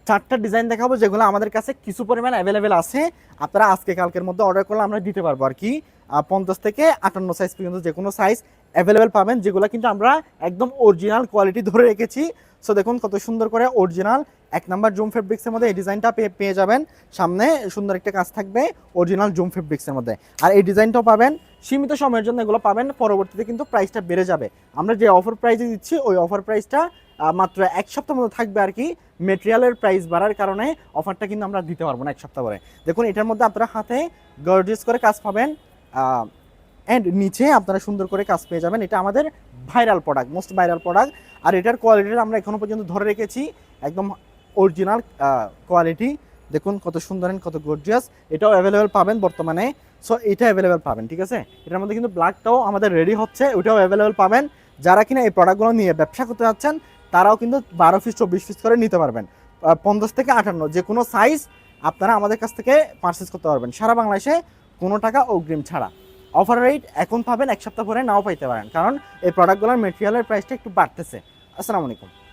4টা ডিজাইন দেখাবো যেগুলো আমাদের কাছে কিছু পরিমাণ অ্যাভেলেবেল আছে। আপনারা আজকে কালকের মধ্যে অর্ডার করলে আমরা দিতে পারবো আর কি। 50 থেকে 58 সাইজ পর্যন্ত যে কোনো সাইজ অ্যাভেলেবেল পাবেন, যেগুলো কিন্তু আমরা একদম অরিজিনাল কোয়ালিটি ধরে রেখেছি। সো দেখুন কত সুন্দর করে অরিজিনাল 1 নাম্বার জুম ফেব্রিক্সের মধ্যে এই ডিজাইনটা পেয়ে যাবেন। সামনে সুন্দর একটা কাজ থাকবে অরিজিনাল জুম ফেব্রিক্সের মধ্যে। আর এই ডিজাইনটাও পাবেন সীমিত সময়ের জন্য, এগুলো পাবেন, পরবর্তীতে কিন্তু প্রাইসটা বেড়ে যাবে। আমরা যে অফার প্রাইসে দিচ্ছি ওই অফার প্রাইসটা মাত্র 1 সপ্তাহ মতো থাকবে আর কি। মেটেরিয়ালের প্রাইস বাড়ার কারণে অফারটা কিন্তু আমরা দিতে পারবো না 1 সপ্তাহ পরে। দেখুন এটার মধ্যে আপনারা হাতে গর্জিয়াস করে কাজ পাবেন, অ্যান্ড নিচে আপনারা সুন্দর করে কাজ পেয়ে যাবেন। এটা আমাদের viral product, most viral product. আর এটার কোয়ালিটিটা আমরা এখনো পর্যন্ত ধরে রেখেছি একদম অরিজিনাল কোয়ালিটি। দেখুন কত সুন্দর কত গর্জিয়াস। এটাও অ্যাভেলেবেল পাবেন বর্তমানে। সো এটা অ্যাভেলেবেল পাবেন, ঠিক আছে। এটার মধ্যে কিন্তু ব্ল্যাকটাও আমাদের রেডি হচ্ছে, ওইটাও অ্যাভেলেবেল পাবেন। যারা কিনা এই প্রোডাক্টগুলো নিয়ে ব্যবসা করতে যাচ্ছেন তারাও কিন্তু 12 পিস 24 পিস করে নিতে পারবেন। 50 থেকে 58 যে কোনো সাইজ আপনারা আমাদের কাছ থেকে পারচেস করতে পারবেন সারা বাংলাদেশে, কোনো টাকা অগ্রিম ছাড়া। অফার রেট এখন পাবেন, 1 সপ্তাহ পরে নাও পাইতে পারেন, কারণ এই প্রোডাক্টগুলোর মেটেরিয়ালের প্রাইসটা একটু বাড়তেছে। আসসালামু আলাইকুম।